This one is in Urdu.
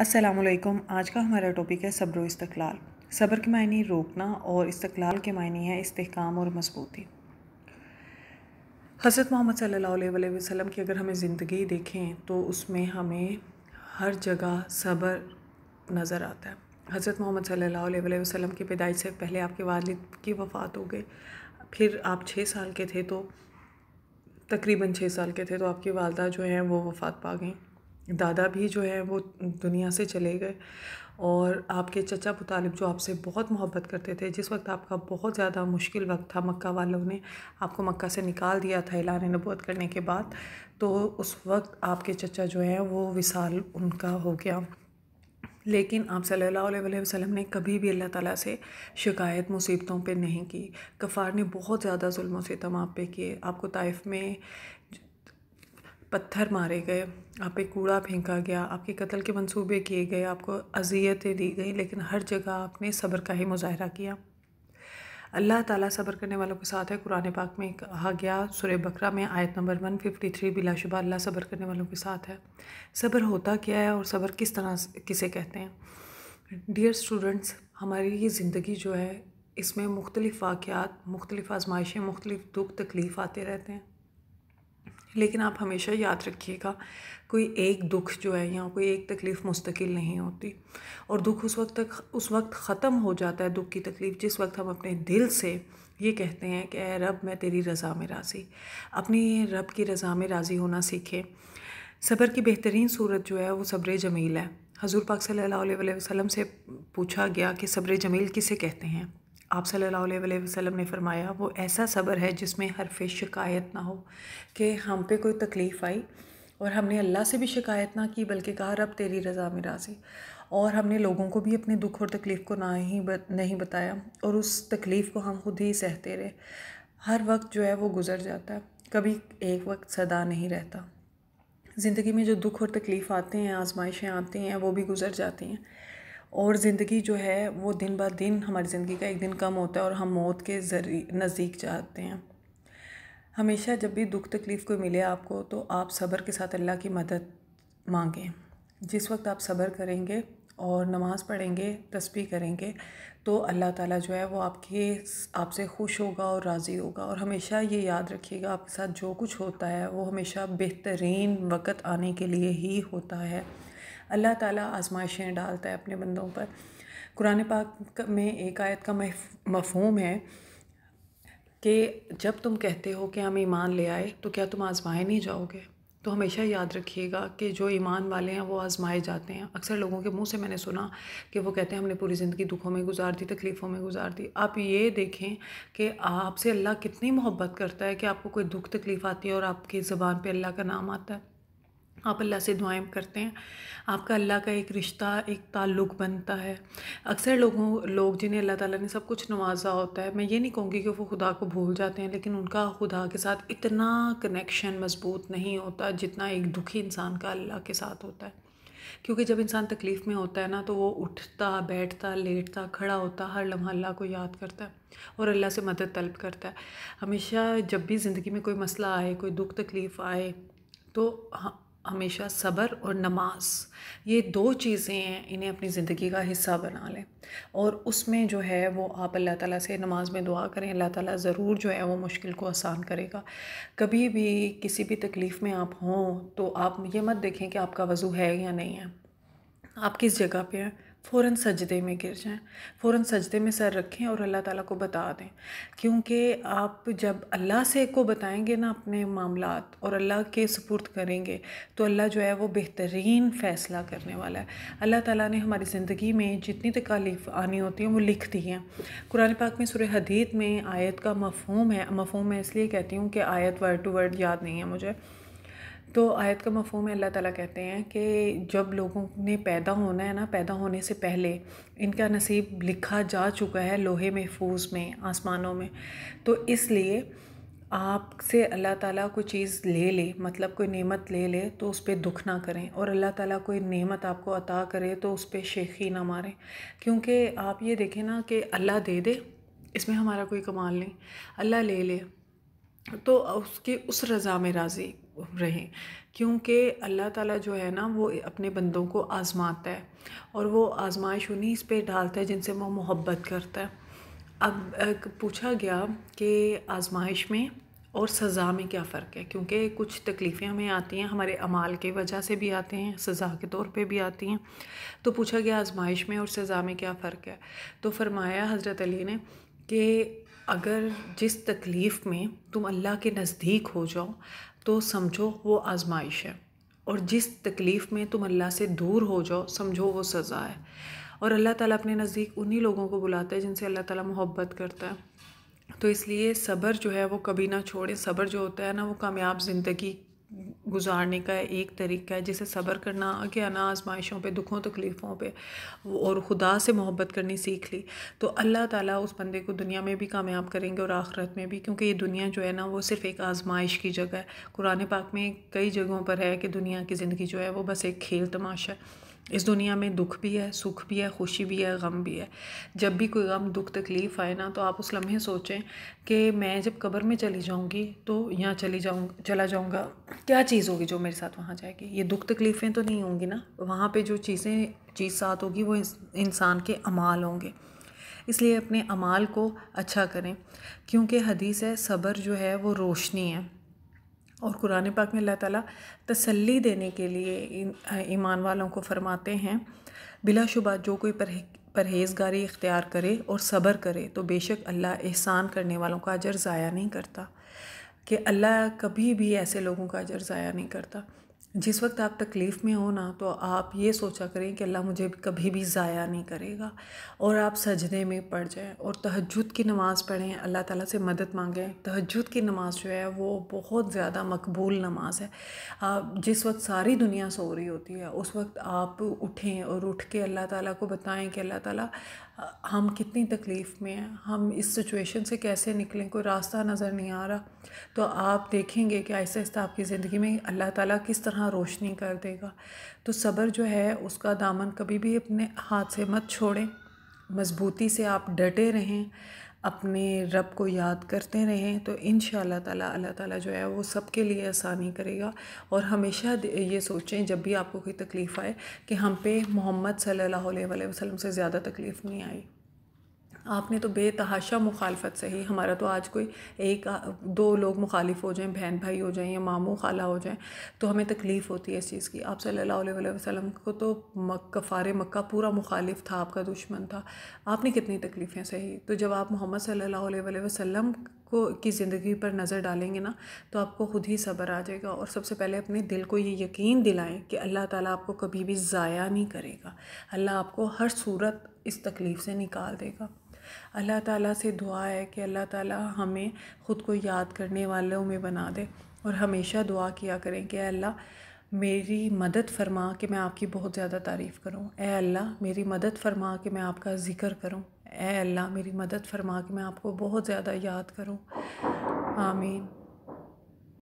السلام علیکم۔ آج کا ہمارا ٹاپک ہے صبر و استقلال۔ صبر کے معنی روکنا اور استقلال کے معنی ہے استحکام اور مضبوطی۔ حضرت محمد صلی اللہ علیہ وسلم کی اگر ہمیں زندگی دیکھیں تو اس میں ہمیں ہر جگہ صبر نظر آتا ہے۔ حضرت محمد صلی اللہ علیہ وسلم کی پیدائش سے پہلے آپ کے والد کی وفات ہو گئی، پھر آپ 6 سال کے تھے تو تقریباً 6 سال کے تھے تو آپ کی والدہ جو ہیں وہ وفات پا گئیں، دادا بھی جو ہے وہ دنیا سے چلے گئے، اور آپ کے چچا ابو طالب جو آپ سے بہت محبت کرتے تھے، جس وقت آپ کا بہت زیادہ مشکل وقت تھا، مکہ والوں نے آپ کو مکہ سے نکال دیا تھا اعلان نبوت کرنے کے بعد، تو اس وقت آپ کے چچا جو ہیں وہ وصال ان کا ہو گیا۔ لیکن آپ صلی اللہ علیہ وسلم نے کبھی بھی اللہ تعالیٰ سے شکایت مصیبتوں پہ نہیں کی۔ کفار نے بہت زیادہ ظلم و ستم آپ پہ کیے، آپ کو طائف میں پتھر مارے گئے، آپ پہ کوڑا پھینکا گیا، آپ کے قتل کے منصوبے کیے گئے، آپ کو اذیتیں دی گئی، لیکن ہر جگہ آپ نے صبر کا ہی مظاہرہ کیا۔ اللہ تعالیٰ صبر کرنے والوں کے ساتھ ہے۔ قرآن پاک میں کہا گیا سورہ بقرہ میں آیت نمبر 153، بلا شبہ اللہ صبر کرنے والوں کے ساتھ ہے۔ صبر ہوتا کیا ہے اور صبر کس طرح کسے کہتے ہیں؟ ڈیئر اسٹوڈنٹس، ہماری یہ زندگی جو ہے اس میں مختلف واقعات، مختلف آزمائشیں، مختلف دکھ تکلیف آتے رہتے ہیں، لیکن آپ ہمیشہ یاد رکھیے گا کوئی ایک دکھ جو ہے یا کوئی ایک تکلیف مستقل نہیں ہوتی، اور دکھ اس وقت ختم ہو جاتا ہے، دکھ کی تکلیف جس وقت ہم اپنے دل سے یہ کہتے ہیں کہ اے رب میں تیری رضا میں راضی، اپنی رب کی رضا میں راضی ہونا سیکھیں۔ صبر کی بہترین صورت جو ہے وہ صبر جمیل ہے۔ حضور پاک صلی اللہ علیہ وسلم سے پوچھا گیا کہ صبر جمیل کسے کہتے ہیں؟ آپ صلی اللہ علیہ وسلم نے فرمایا وہ ایسا صبر ہے جس میں حرف شکایت نہ ہو، کہ ہم پہ کوئی تکلیف آئی اور ہم نے اللہ سے بھی شکایت نہ کی بلکہ کہا رب تیری رضا میں راضی، اور ہم نے لوگوں کو بھی اپنے دکھ اور تکلیف کو نہیں بتایا، اور اس تکلیف کو ہم خود ہی سہتے رہے۔ ہر وقت جو ہے وہ گزر جاتا ہے، کبھی ایک وقت سدا نہیں رہتا۔ زندگی میں جو دکھ اور تکلیف آتے ہیں، آزمائشیں آتی ہیں، وہ بھی گزر جاتی ہیں، اور زندگی جو ہے وہ دن بہ دن ہماری زندگی کا ایک دن کم ہوتا ہے اور ہم موت کے نزدیک جاتے ہیں۔ ہمیشہ جب بھی دکھ تکلیف کوئی ملے آپ کو تو آپ صبر کے ساتھ اللہ کی مدد مانگیں۔ جس وقت آپ صبر کریں گے اور نماز پڑھیں گے، تسبیح کریں گے، تو اللہ تعالیٰ جو ہے وہ آپ سے خوش ہوگا اور راضی ہوگا، اور ہمیشہ یہ یاد رکھیے گا آپ کے ساتھ جو کچھ ہوتا ہے وہ ہمیشہ بہترین وقت آنے کے لیے ہی ہوتا ہے۔ اللہ تعالیٰ آزمائشیں ڈالتا ہے اپنے بندوں پر۔ قرآن پاک میں ایک آیت کا مفہوم ہے کہ جب تم کہتے ہو کہ ہم ایمان لے آئے تو کیا تم آزمائے نہیں جاؤ گے؟ تو ہمیشہ یاد رکھیے گا کہ جو ایمان والے ہیں وہ آزمائے جاتے ہیں۔ اکثر لوگوں کے منہ سے میں نے سنا کہ وہ کہتے ہیں ہم نے پوری زندگی دکھوں میں گزار دی، تکلیفوں میں گزار دی۔ آپ یہ دیکھیں کہ آپ سے اللہ کتنی محبت کرتا ہے کہ آپ کو کوئی دکھ تکلیف آتی ہے اور آپ کی زبان پہ اللہ کا نام آتا ہے، آپ اللہ سے دعائیں کرتے ہیں، آپ کا اللہ کا ایک رشتہ، ایک تعلق بنتا ہے۔ اکثر لوگ جنہیں اللہ تعالیٰ نے سب کچھ نوازا ہوتا ہے، میں یہ نہیں کہوں گی کہ وہ خدا کو بھول جاتے ہیں، لیکن ان کا خدا کے ساتھ اتنا کنیکشن مضبوط نہیں ہوتا جتنا ایک دکھی انسان کا اللہ کے ساتھ ہوتا ہے، کیونکہ جب انسان تکلیف میں ہوتا ہے نا تو وہ اٹھتا، بیٹھتا، لیٹتا، کھڑا ہوتا، ہر لمحہ اللہ کو یاد کرتا ہے اور اللہ سے مدد طلب کرتا ہے۔ ہمیشہ جب بھی زندگی میں کوئی مسئلہ آئے، کوئی دکھ تکلیف آئے، تو ہمیشہ صبر اور نماز، یہ 2 چیزیں ہیں، انہیں اپنی زندگی کا حصہ بنا لیں، اور اس میں جو ہے وہ آپ اللہ تعالیٰ سے نماز میں دعا کریں، اللہ تعالیٰ ضرور جو ہے وہ مشکل کو آسان کرے گا۔ کبھی بھی کسی بھی تکلیف میں آپ ہوں تو آپ یہ مت دیکھیں کہ آپ کا وضو ہے یا نہیں ہے، آپ کس جگہ پہ ہیں، فوراً سجدے میں گر جائیں، فوراً سجدے میں سر رکھیں اور اللہ تعالیٰ کو بتا دیں، کیونکہ آپ جب اللہ سے کو بتائیں گے نا اپنے معاملات اور اللہ کے سپرد کریں گے تو اللہ جو ہے وہ بہترین فیصلہ کرنے والا ہے۔ اللہ تعالیٰ نے ہماری زندگی میں جتنی تکالیف آنی ہوتی ہیں وہ لکھ دی ہیں۔ قرآن پاک میں سورہ حدید میں آیت کا مفہوم میں اس لیے کہتی ہوں کہ آیت ورڈ ٹو ورڈ یاد نہیں ہے مجھے، تو آیت کا مفہوم ہے، اللہ تعالیٰ کہتے ہیں کہ جب لوگوں نے پیدا ہونا ہے نا، پیدا ہونے سے پہلے ان کا نصیب لکھا جا چکا ہے لوہے محفوظ میں، آسمانوں میں، تو اس لیے آپ سے اللہ تعالیٰ کوئی چیز لے لے، مطلب کوئی نعمت لے لے تو اس پہ دکھ نہ کریں، اور اللہ تعالیٰ کوئی نعمت آپ کو عطا کرے تو اس پہ شیخی نہ ماریں، کیونکہ آپ یہ دیکھیں نا کہ اللہ دے دے، اس میں ہمارا کوئی کمال نہیں، اللہ لے لے تو اس کی اس رضا میں راضی، رہیں، کیونکہ اللہ تعالیٰ جو ہے نا وہ اپنے بندوں کو آزماتا ہے، اور وہ آزمائش انہیں اس پہ ڈالتا ہے جن سے وہ محبت کرتا ہے۔ اب پوچھا گیا کہ آزمائش میں اور سزا میں کیا فرق ہے، کیونکہ کچھ تکلیفیں ہمیں آتی ہیں ہمارے اعمال کی وجہ سے بھی آتے ہیں، سزا کے طور پہ بھی آتی ہیں۔ تو پوچھا گیا آزمائش میں اور سزا میں کیا فرق ہے، تو فرمایا حضرت علی نے کہ اگر جس تکلیف میں تم اللہ کے نزدیک ہو جاؤ تو سمجھو وہ آزمائش ہے، اور جس تکلیف میں تم اللہ سے دور ہو جاؤ سمجھو وہ سزا ہے۔ اور اللہ تعالیٰ اپنے نزدیک انہی لوگوں کو بلاتا ہے جن سے اللہ تعالیٰ محبت کرتا ہے۔ تو اس لیے صبر جو ہے وہ کبھی نہ چھوڑیں۔ صبر جو ہوتا ہے نا وہ کامیاب زندگی گزارنے کا ایک طریقہ ہے، جسے صبر کرنا آ گیا نا آزمائشوں پہ، دکھوں تکلیفوں پہ، اور خدا سے محبت کرنی سیکھ لی، تو اللہ تعالیٰ اس بندے کو دنیا میں بھی کامیاب کریں گے اور آخرت میں بھی، کیونکہ یہ دنیا جو ہے نا وہ صرف ایک آزمائش کی جگہ ہے۔ قرآن پاک میں کئی جگہوں پر ہے کہ دنیا کی زندگی جو ہے وہ بس ایک کھیل تماشا ہے۔ اس دنیا میں دکھ بھی ہے، سکھ بھی ہے، خوشی بھی ہے، غم بھی ہے۔ جب بھی کوئی غم دکھ تکلیف آئے نا تو آپ اس لمحے سوچیں کہ میں جب قبر میں چلی جاؤں گی تو یہاں چلا جاؤں گا، کیا چیز ہوگی جو میرے ساتھ وہاں جائے گی؟ یہ دکھ تکلیفیں تو نہیں ہوں گی نا، وہاں پہ جو چیز ساتھ ہوگی وہ انسان کے اعمال ہوں گے۔ اس لیے اپنے اعمال کو اچھا کریں، کیونکہ حدیث ہے صبر جو ہے وہ روشنی ہے، اور قرآن پاک میں اللہ تعالیٰ تسلی دینے کے لیے ایمان والوں کو فرماتے ہیں بلا شبہ جو کوئی پرہیزگاری اختیار کرے اور صبر کرے تو بے شک اللہ احسان کرنے والوں کا اجر ضائع نہیں کرتا، کہ اللہ کبھی بھی ایسے لوگوں کا اجر ضائع نہیں کرتا۔ جس وقت آپ تکلیف میں ہو نا تو آپ یہ سوچا کریں کہ اللہ مجھے کبھی بھی ضائع نہیں کرے گا، اور آپ سجدے میں پڑ جائیں اور تہجد کی نماز پڑھیں، اللہ تعالیٰ سے مدد مانگیں۔ تہجد کی نماز جو ہے وہ بہت زیادہ مقبول نماز ہے۔ جس وقت ساری دنیا سو رہی ہوتی ہے اس وقت آپ اٹھیں اور اٹھ کے اللہ تعالیٰ کو بتائیں کہ اللہ تعالیٰ ہم کتنی تکلیف میں ہیں، ہم اس سچویشن سے کیسے نکلیں، کوئی راستہ نظر نہیں آ رہا۔ تو آپ دیکھیں گے کہ آہستہ آہستہ آپ کی زندگی میں اللہ تعالیٰ کس طرح روشنی کر دے گا۔ تو صبر جو ہے اس کا دامن کبھی بھی اپنے ہاتھ سے مت چھوڑیں، مضبوطی سے آپ ڈٹے رہیں، اپنے رب کو یاد کرتے رہیں، تو انشاءاللہ تعالیٰ اللہ تعالیٰ جو ہے وہ سب کے لیے آسانی کرے گا۔ اور ہمیشہ یہ سوچیں جب بھی آپ کو کوئی تکلیف آئے کہ ہم پہ محمد صلی اللہ علیہ وآلہ وسلم سے زیادہ تکلیف نہیں آئی۔ آپ نے تو بے تحاشا مخالفت سہی، ہمارا تو آج کوئی ایک دو لوگ مخالف ہو جائیں، بہن بھائی ہو جائیں یا ماموں خالہ ہو جائیں تو ہمیں تکلیف ہوتی ہے اس چیز کی۔ آپ صلی اللہ علیہ وسلم کو تو کفار مکہ پورا مخالف تھا، آپ کا دشمن تھا، آپ نے کتنی تکلیفیں سہی۔ تو جب آپ محمد صلی اللہ علیہ وسلم کی زندگی پر نظر ڈالیں گے نا تو آپ کو خود ہی صبر آ جائے گا، اور سب سے پہلے اپنے دل کو یہ یقین دلائیں کہ اللہ تعالیٰ آپ کو کبھی بھی ضائع نہیں کرے گا، اللہ آپ کو ہر صورت اس تکلیف سے نکال دے گا۔ اللہ تعالیٰ سے دعا ہے کہ اللہ تعالیٰ ہمیں خود کو یاد کرنے والوں میں بنا دے، اور ہمیشہ دعا کیا کریں کہ اے اللہ میری مدد فرما کہ میں آپ کی بہت زیادہ تعریف کروں، اے اللہ میری مدد فرما کہ میں آپ کا ذکر کروں، اے اللہ میری مدد فرما کہ میں آپ کو بہت زیادہ یاد کروں۔ آمین۔